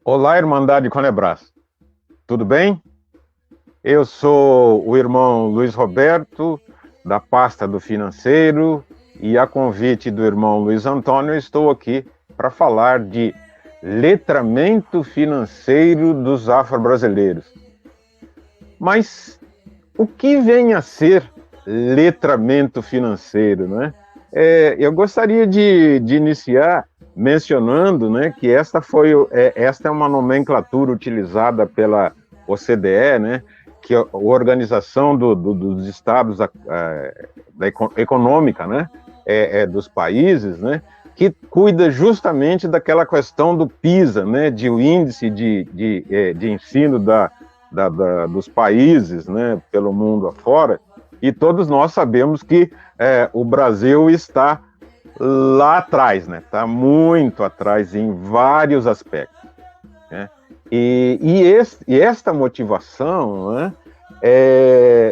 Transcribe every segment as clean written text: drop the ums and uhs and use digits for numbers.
Olá, Irmandade Conebras. Tudo bem? Eu sou o irmão Luiz Roberto, da pasta do financeiro, e a convite do irmão Luiz Antônio, estou aqui para falar de letramento financeiro dos afro-brasileiros. Mas o que vem a ser letramento financeiro, né? Eu gostaria de iniciar mencionando, né, que esta é uma nomenclatura utilizada pela OCDE, né, que é a Organização dos Estados Econômica, né, dos países, né, que cuida justamente daquela questão do PISA, né, de o índice de ensino dos países, né, pelo mundo afora, e todos nós sabemos que o Brasil está lá atrás, né? Está muito atrás em vários aspectos, né? E esta motivação, né,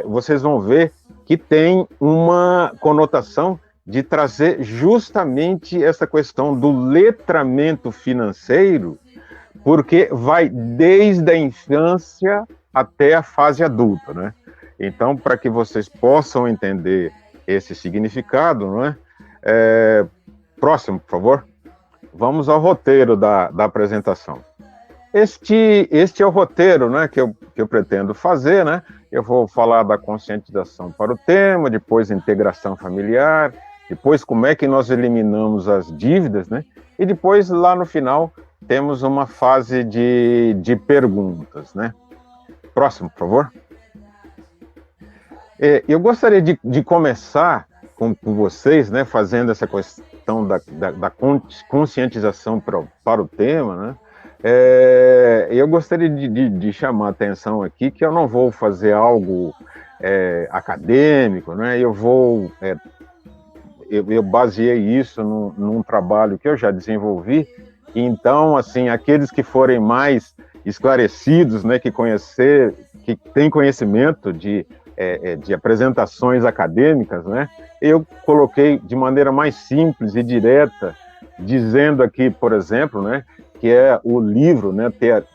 vocês vão ver que tem uma conotação de trazer justamente essa questão do letramento financeiro, porque vai desde a infância até a fase adulta, né? Então, para que vocês possam entender esse significado, não é? Próximo, por favor. Vamos ao roteiro da apresentação. Este é o roteiro, né, que eu pretendo fazer, né? Eu vou falar da conscientização para o tema, depois integração familiar, depois como é que nós eliminamos as dívidas, né? E depois, lá no final, temos uma fase de perguntas, né? Próximo, por favor. Eu gostaria de começar com vocês, né, fazendo essa questão da conscientização para o tema, né? Eu gostaria de chamar a atenção aqui que eu não vou fazer algo acadêmico, né? Eu baseei isso num trabalho que eu já desenvolvi. Então, assim, aqueles que forem mais esclarecidos, né, que têm conhecimento de apresentações acadêmicas, né, eu coloquei de maneira mais simples e direta, dizendo aqui, por exemplo, né, que é o livro, né,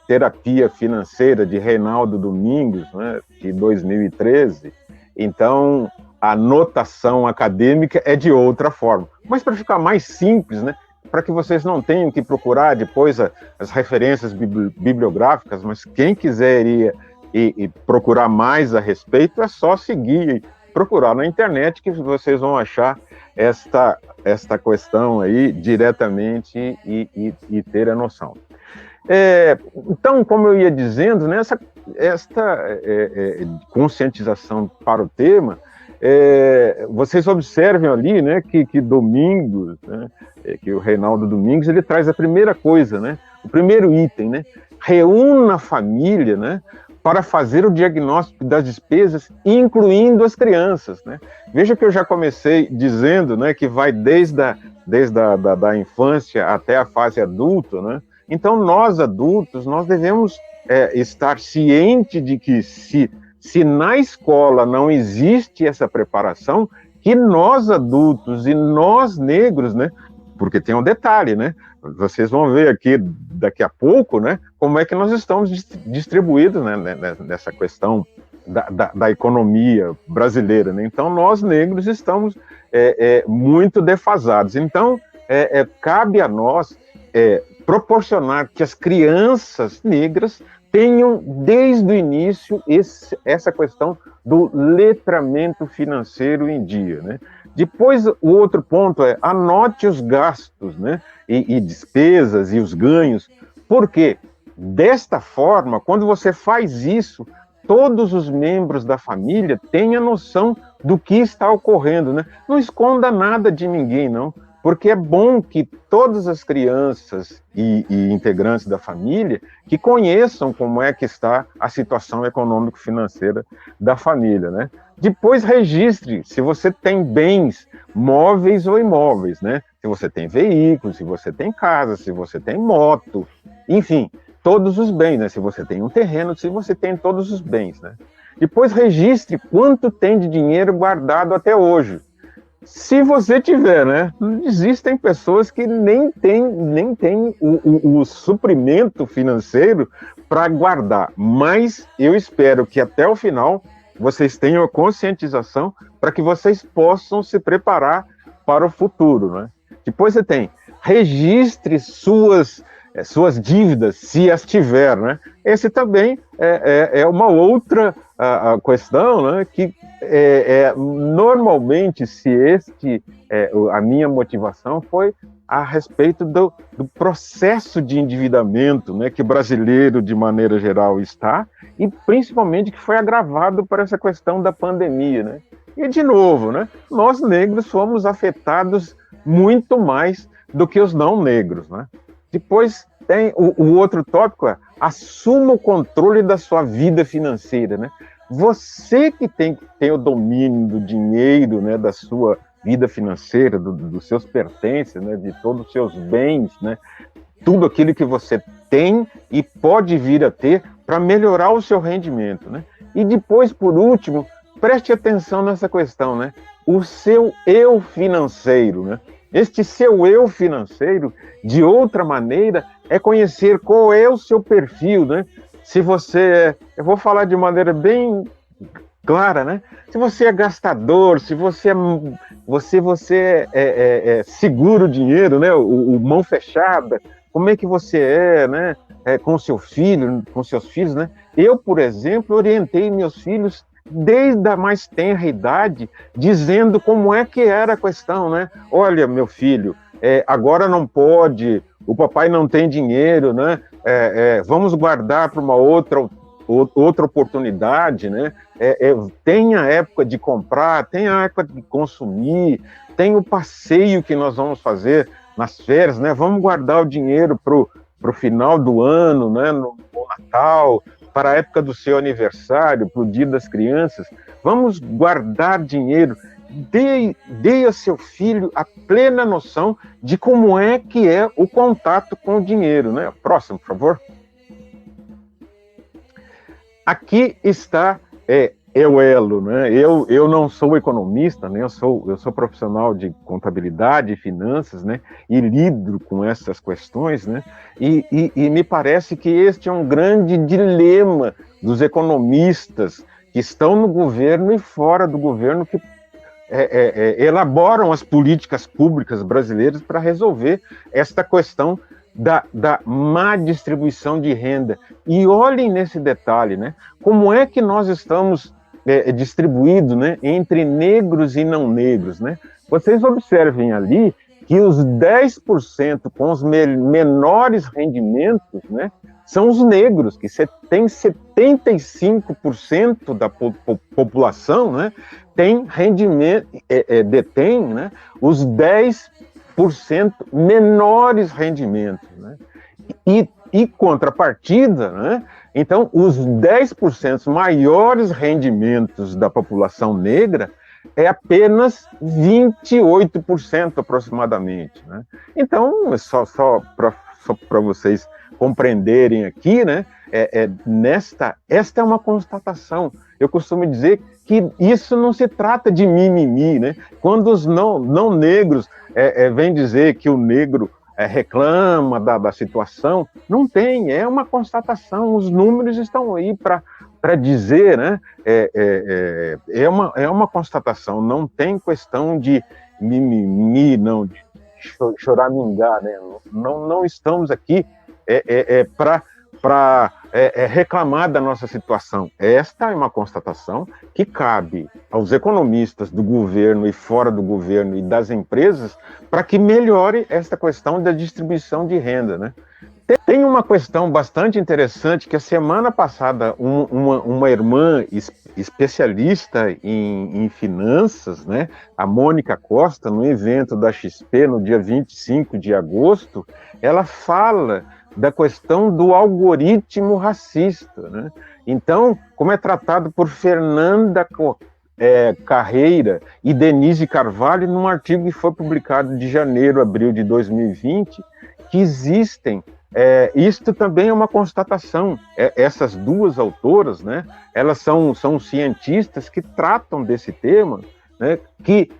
Terapia Financeira, de Reinaldo Domingos, né, de 2013. Então, a notação acadêmica é de outra forma. Mas para ficar mais simples, né, para que vocês não tenham que procurar depois as referências bibliográficas, mas quem quiser ir e procurar mais a respeito, é só seguir e procurar na internet que vocês vão achar esta questão aí diretamente e ter a noção. Então, como eu ia dizendo, né, esta conscientização para o tema, vocês observem ali, né, que Domingos, né, que o Reinaldo Domingos, ele traz a primeira coisa, né, o primeiro item, né, reúna a família, né, para fazer o diagnóstico das despesas, incluindo as crianças, né? Veja que eu já comecei dizendo, né, que vai desde a infância até a fase adulta, né? Então, nós adultos, nós devemos estar cientes de que se na escola não existe essa preparação, que nós adultos e nós negros, né? Porque tem um detalhe, né? Vocês vão ver aqui daqui a pouco, né, como é que nós estamos distribuídos, né, nessa questão da economia brasileira, né? Então, nós negros estamos muito defasados. Então, cabe a nós proporcionar que as crianças negras tenham, desde o início, essa questão do letramento financeiro em dia, né? Depois, o outro ponto é anote os gastos, né, e despesas e os ganhos. Por quê? Desta forma, quando você faz isso, todos os membros da família têm a noção do que está ocorrendo, né? Não esconda nada de ninguém, não, porque é bom que todas as crianças e integrantes da família que conheçam como é que está a situação econômico-financeira da família, né? Depois registre se você tem bens móveis ou imóveis, né? Se você tem veículos, se você tem casa, se você tem moto, enfim, todos os bens, né? Se você tem um terreno, se você tem todos os bens, né? Depois registre quanto tem de dinheiro guardado até hoje. Se você tiver, né? Existem pessoas que nem têm o suprimento financeiro para guardar, mas eu espero que até o final vocês tenham a conscientização para que vocês possam se preparar para o futuro, né? Depois você tem, registre suas dívidas, se as tiver, né? Esse também é uma outra a questão, né? Que normalmente, a minha motivação foi a respeito do processo de endividamento, né? Que o brasileiro, de maneira geral, está, e principalmente que foi agravado por essa questão da pandemia, né? E, de novo, né? Nós negros fomos afetados muito mais do que os não negros, né? Depois tem o outro tópico, assuma o controle da sua vida financeira, né? Você que tem o domínio do dinheiro, né, da sua vida financeira, dos seus pertences, né, de todos os seus bens, né, tudo aquilo que você tem e pode vir a ter para melhorar o seu rendimento, né? E depois, por último, preste atenção nessa questão, né? O seu eu financeiro, né? Este seu eu financeiro, de outra maneira, é conhecer qual é o seu perfil, né? Se você eu vou falar de maneira bem clara, né? Se você é gastador, se você segura o dinheiro, né? O mão fechada, como é que você né? Com seu filho, com seus filhos, né? Eu, por exemplo, orientei meus filhos desde a mais tenra idade, dizendo como é que era a questão, né? Olha, meu filho, agora não pode, o papai não tem dinheiro, né? Vamos guardar para uma outra oportunidade, né? Tem a época de comprar, tem a época de consumir, tem o passeio que nós vamos fazer nas férias, né? Vamos guardar o dinheiro para o final do ano, né? No Natal, para a época do seu aniversário, para o Dia das Crianças. Vamos guardar dinheiro. Dê a seu filho a plena noção de como é que é o contato com o dinheiro, né? Próximo, por favor. Aqui está o elo, né? Eu não sou economista, né? Eu sou profissional de contabilidade e finanças, né? E lido com essas questões, né? E me parece que este é um grande dilema dos economistas que estão no governo e fora do governo, que elaboram as políticas públicas brasileiras para resolver esta questão da má distribuição de renda. E olhem nesse detalhe, né? Como é que nós estamos distribuídos, né, entre negros e não negros, né? Vocês observem ali que os 10% com os menores rendimentos, né, são os negros, que tem 75% da população, né, tem rendimento, detém, né, os 10% menores rendimentos, né? E contrapartida, né? Então, os 10% maiores rendimentos da população negra é apenas 28% aproximadamente, né? Então, só para vocês compreenderem aqui, né? Esta é uma constatação. Eu costumo dizer que isso não se trata de mimimi, né? Quando os não negros vêm dizer que o negro reclama da situação, não tem, é uma constatação, os números estão aí para dizer, né? É uma constatação, não tem questão de mimimi, não, de choramingar, né? Não estamos aqui para reclamar da nossa situação. Esta é uma constatação que cabe aos economistas do governo e fora do governo e das empresas para que melhore esta questão da distribuição de renda, né? Tem uma questão bastante interessante que a semana passada uma irmã especialista em finanças, né, a Mônica Costa, no evento da XP no dia 25 de agosto, ela fala da questão do algoritmo racista, né? Então, como é tratado por Fernanda Carreira e Denise Carvalho num artigo que foi publicado de janeiro a abril de 2020, que existem isto também é uma constatação. Essas duas autoras, né, elas são cientistas que tratam desse tema, né, que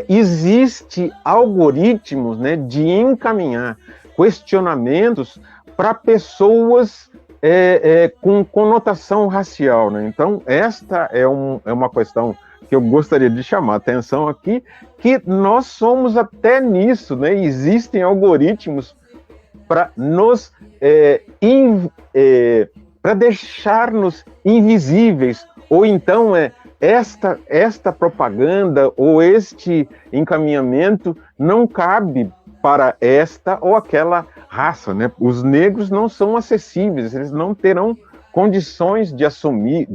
existe algoritmos, né, de encaminhar questionamentos para pessoas com conotação racial, né? Então, esta é uma questão que eu gostaria de chamar a atenção aqui, que nós somos até nisso, né? Existem algoritmos para nos para deixar-nos invisíveis, ou então esta propaganda ou este encaminhamento não cabe para esta ou aquela raça, né? Os negros não são acessíveis, eles não terão condições de assumir,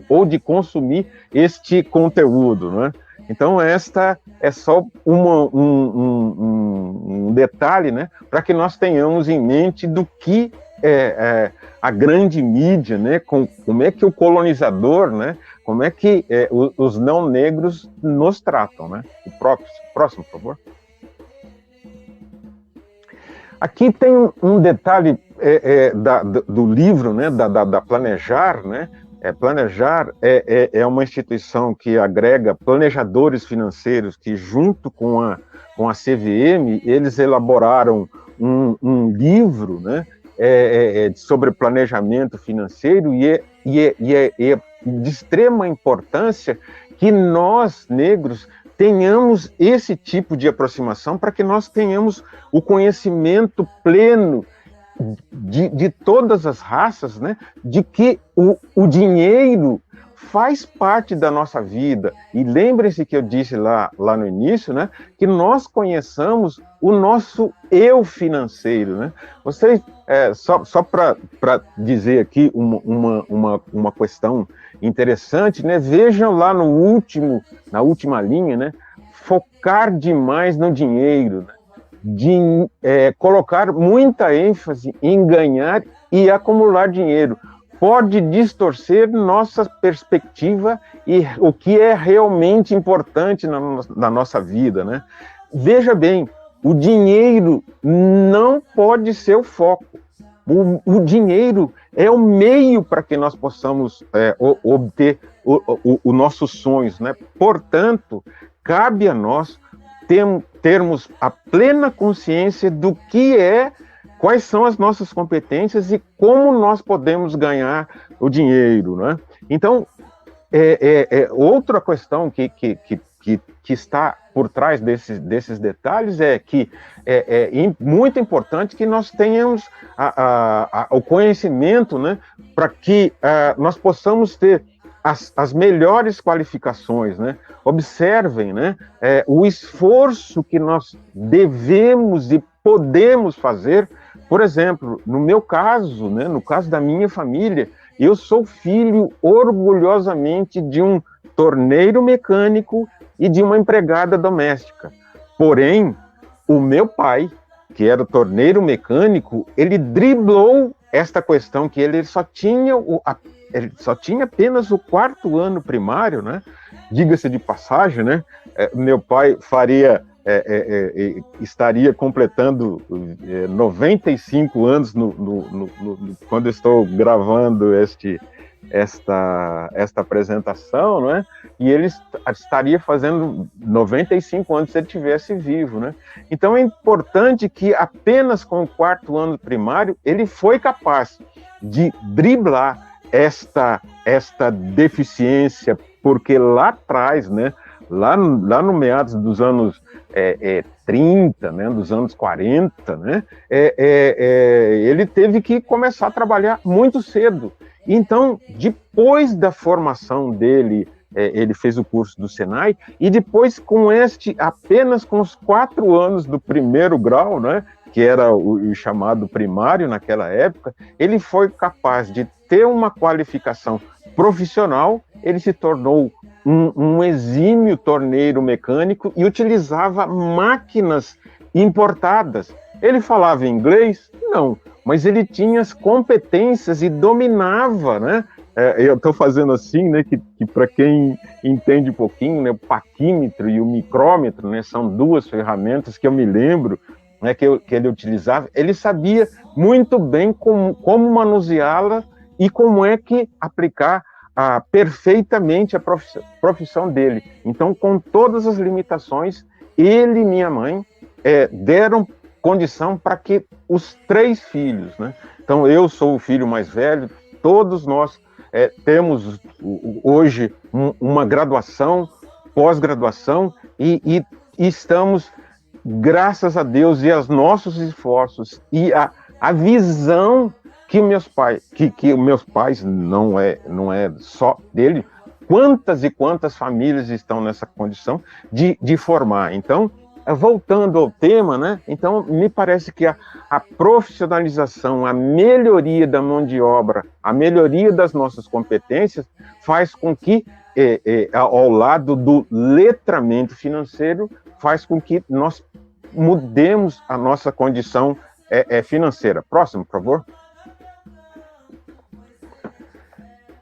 ou de consumir este conteúdo, né? Então, esta é só um detalhe, né, para que nós tenhamos em mente do que a grande mídia, né, como é que o colonizador, né, como é que os não negros nos tratam, né? O próximo, por favor. Aqui tem um detalhe do livro, né, da Planejar, né? Planejar é uma instituição que agrega planejadores financeiros que, junto com a CVM, eles elaboraram um livro, né, sobre planejamento financeiro, e é de extrema importância que nós, negros, tenhamos esse tipo de aproximação para que nós tenhamos o conhecimento pleno de todas as raças, né, de que o dinheiro faz parte da nossa vida. E lembrem-se que eu disse lá no início, né, que nós conheçamos o nosso eu financeiro, né? Vocês, só para dizer aqui uma questão interessante, né? Vejam lá na última linha, né? Focar demais no dinheiro, né? De colocar muita ênfase em ganhar e acumular dinheiro pode distorcer nossa perspectiva e o que é realmente importante na nossa vida, né? Veja bem, o dinheiro não pode ser o foco. O dinheiro é o meio para que nós possamos obter os nossos sonhos, né? Portanto, cabe a nós termos a plena consciência do que quais são as nossas competências e como nós podemos ganhar o dinheiro, né? Então, outra questão que está por trás desses detalhes é que é muito importante que nós tenhamos o conhecimento, né, para que nós possamos ter as melhores qualificações, né? Observem, né, o esforço que nós devemos e podemos fazer. Por exemplo, no meu caso, né, no caso da minha família, eu sou filho orgulhosamente de um torneiro mecânico e de uma empregada doméstica. Porém, o meu pai, que era torneiro mecânico, ele driblou esta questão que ele só tinha apenas o 4º ano primário, né? Diga-se de passagem, né? Meu pai estaria completando 95 anos quando estou gravando esta apresentação, né? E ele estaria fazendo 95 anos se ele estivesse vivo, né? Então é importante que apenas com o 4º ano primário ele foi capaz de driblar esta deficiência, porque lá atrás, né, lá no meados dos anos 30, né, dos anos 40, né, ele teve que começar a trabalhar muito cedo. Então, depois da formação dele, ele fez o curso do Senai, e depois apenas com os 4 anos do 1º grau, né, que era o chamado primário naquela época, ele foi capaz de ter uma qualificação profissional. Ele se tornou um exímio torneiro mecânico e utilizava máquinas importadas. Ele falava inglês? Não, mas ele tinha as competências e dominava, né? Eu estou fazendo assim, né, que para quem entende um pouquinho, né, o paquímetro e o micrômetro, né, são 2 ferramentas que eu me lembro né, que ele utilizava, ele sabia muito bem como manuseá-la e como é que aplicar perfeitamente a profissão dele. Então, com todas as limitações, ele e minha mãe deram condição para que os 3 filhos, né? Então, eu sou o filho mais velho, todos nós temos hoje uma graduação, pós-graduação, e estamos, graças a Deus e aos nossos esforços e a visão que meus pais não é só dele, quantas e quantas famílias estão nessa condição de formar. Então, voltando ao tema, né? Então, me parece que a profissionalização, a melhoria da mão de obra, a melhoria das nossas competências faz com que, ao lado do letramento financeiro, faz com que nós mudemos a nossa condição financeira. Próximo, por favor.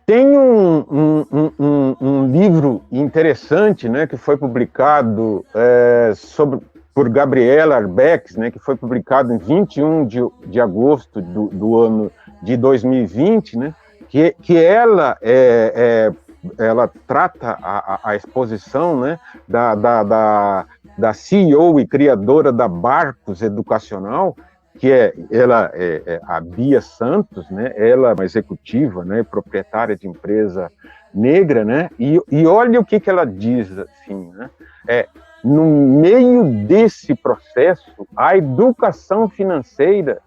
Tem um livro interessante, né, que foi publicado por Gabriela Arbex, né, que foi publicado em 21 de agosto do ano de 2020, né, que ela trata a exposição, né, da CEO e criadora da Barcos Educacional, que ela é a Bia Santos, né? Ela é uma executiva, né? Proprietária de empresa negra, né? E olha o que ela diz, assim, né? No meio desse processo, a educação financeira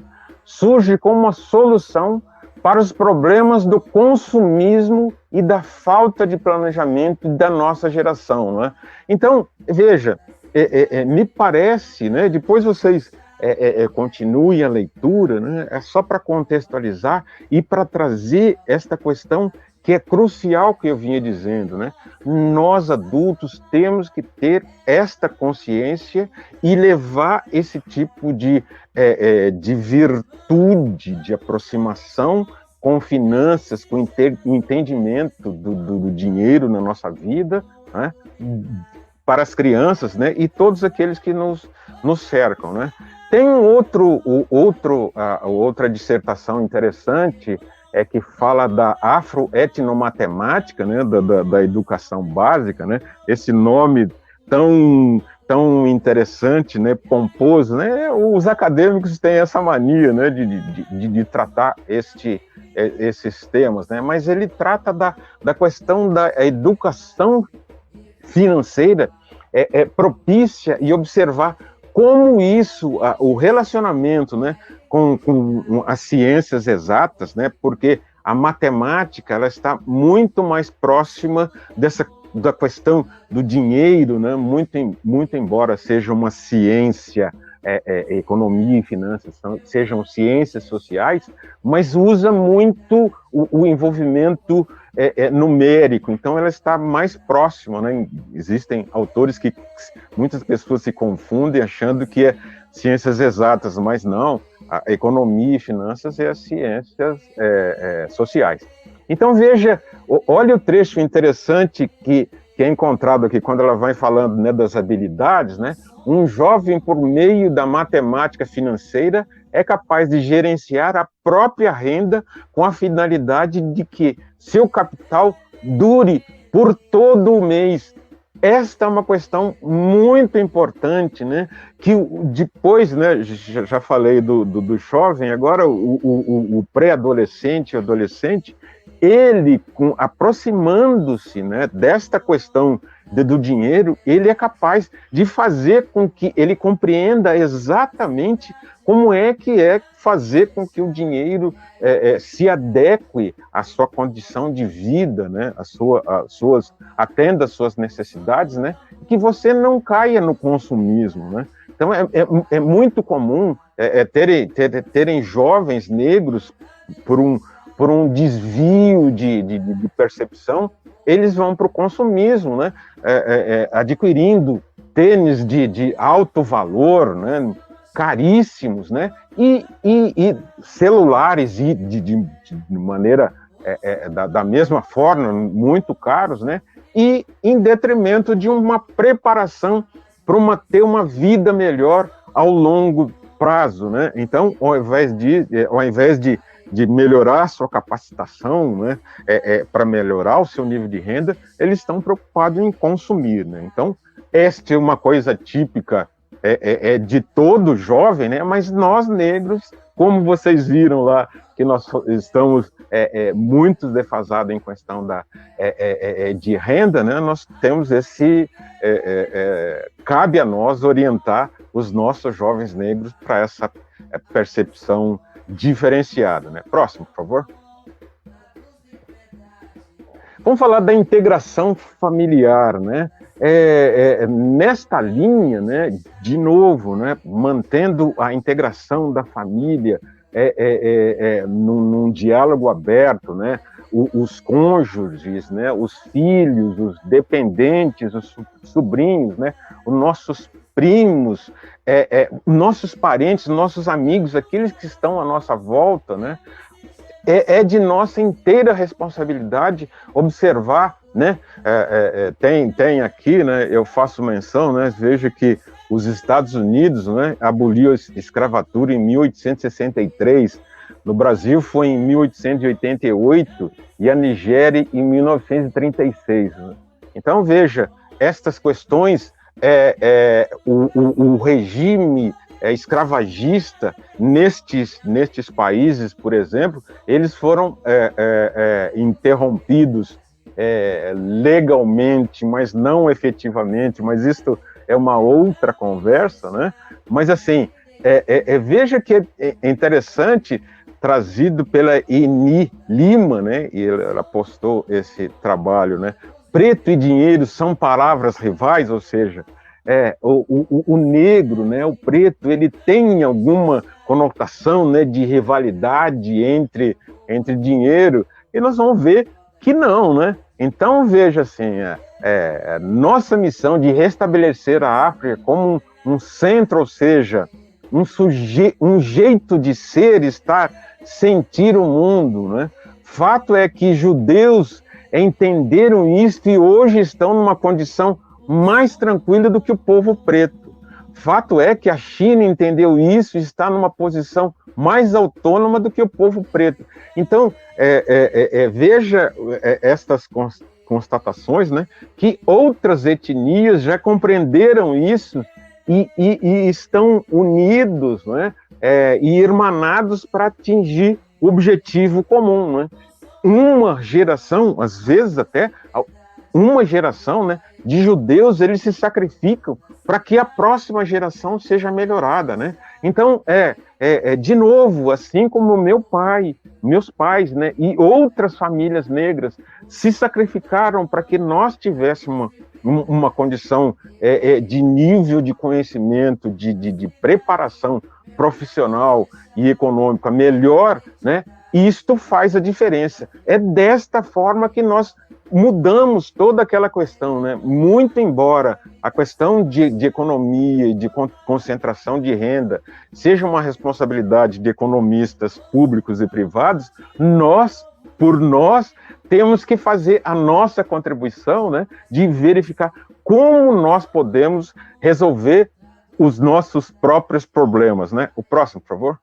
surge como uma solução para os problemas do consumismo e da falta de planejamento da nossa geração, não é? Então, veja, me parece, né? Depois vocês continue a leitura, né? É só para contextualizar e para trazer esta questão que é crucial que eu vinha dizendo, né? Nós adultos temos que ter esta consciência e levar esse tipo de virtude, de aproximação com finanças, com o entendimento do dinheiro na nossa vida, né? Para as crianças, né? E todos aqueles que nos cercam, né? Tem outra dissertação interessante que fala da afroetnomatemática, né, da educação básica, né? Esse nome tão interessante, né, pomposo, né? Os acadêmicos têm essa mania, né, de tratar esses temas, né? Mas ele trata da questão da educação financeira propícia e observar como isso, o relacionamento, né, com as ciências exatas, né, porque a matemática ela está muito mais próxima da questão do dinheiro, né, muito embora seja uma ciência, economia e finanças sejam ciências sociais, mas usa muito o envolvimento numérico, então ela está mais próxima, né? Existem autores que muitas pessoas se confundem achando que é ciências exatas, mas não, a economia e finanças é as ciências sociais. Então veja, olha o trecho interessante que é encontrado aqui, quando ela vai falando, né, das habilidades, né? Um jovem, por meio da matemática financeira, é capaz de gerenciar a própria renda com a finalidade de que seu capital dure por todo o mês. Esta é uma questão muito importante, né? Que depois, né, já falei do jovem, agora o pré-adolescente, o adolescente, ele, aproximando-se, né, desta questão do dinheiro, ele é capaz de fazer com que ele compreenda exatamente como é que fazer com que o dinheiro se adeque à sua condição de vida, né, atenda às suas necessidades, né, que você não caia no consumismo, né. Então é muito comum terem jovens negros por um desvio de percepção, eles vão para o consumismo, né? Adquirindo tênis de alto valor, né? Caríssimos, né? E celulares de maneira da mesma forma, muito caros, né? E em detrimento de uma preparação para ter uma vida melhor ao longo prazo, né? Então, ao invés de melhorar a sua capacitação, né, para melhorar o seu nível de renda, eles estão preocupados em consumir, né? Então, esta é uma coisa típica de todo jovem, né? Mas nós negros, como vocês viram lá, que nós estamos muito defasados em questão de renda, né? Nós temos cabe a nós orientar os nossos jovens negros para essa percepção diferenciada, né? Próximo, por favor. Vamos falar da integração familiar, né? Nesta linha, né, de novo, né, mantendo a integração da família num diálogo aberto, né, os cônjuges, né, os filhos, os dependentes, os sobrinhos, né, os nossos primos, nossos parentes, nossos amigos, aqueles que estão à nossa volta, né, de nossa inteira responsabilidade observar, né? Tem aqui, né? Eu faço menção, né? Vejo que os Estados Unidos, né, aboliu a escravatura em 1863, no Brasil foi em 1888 e a Nigéria em 1936. Né? Então veja, estas questões, o regime escravagista nestes países, por exemplo, eles foram interrompidos legalmente, mas não efetivamente, mas isto é uma outra conversa, né? Mas assim, veja que é interessante, trazido pela Eni Lima, né? E ela postou esse trabalho, né? Preto e dinheiro são palavras rivais, ou seja, o negro, né, o preto, ele tem alguma conotação, né, de rivalidade entre dinheiro, e nós vamos ver que não, né? Então, veja assim, nossa missão de restabelecer a África como um centro, ou seja, um jeito de ser, estar, sentir o mundo, né? Fato é que judeus entenderam isso e hoje estão numa condição mais tranquila do que o povo preto. Fato é que a China entendeu isso e está numa posição mais autônoma do que o povo preto. Então, veja estas constatações, né, que outras etnias já compreenderam isso e estão unidos, né, e irmanados para atingir o objetivo comum. Né? Uma geração, às vezes até uma geração, né, de judeus, eles se sacrificam para que a próxima geração seja melhorada, né? Então, de novo, assim como meus pais, né, e outras famílias negras se sacrificaram para que nós tivéssemos uma condição de nível de conhecimento, de preparação profissional e econômica melhor, né? Isto faz a diferença. É desta forma que nós mudamos toda aquela questão, né? Muito embora a questão de economia e de concentração de renda seja uma responsabilidade de economistas públicos e privados, por nós, temos que fazer a nossa contribuição, né? De verificar como nós podemos resolver os nossos próprios problemas, né? O próximo, por favor.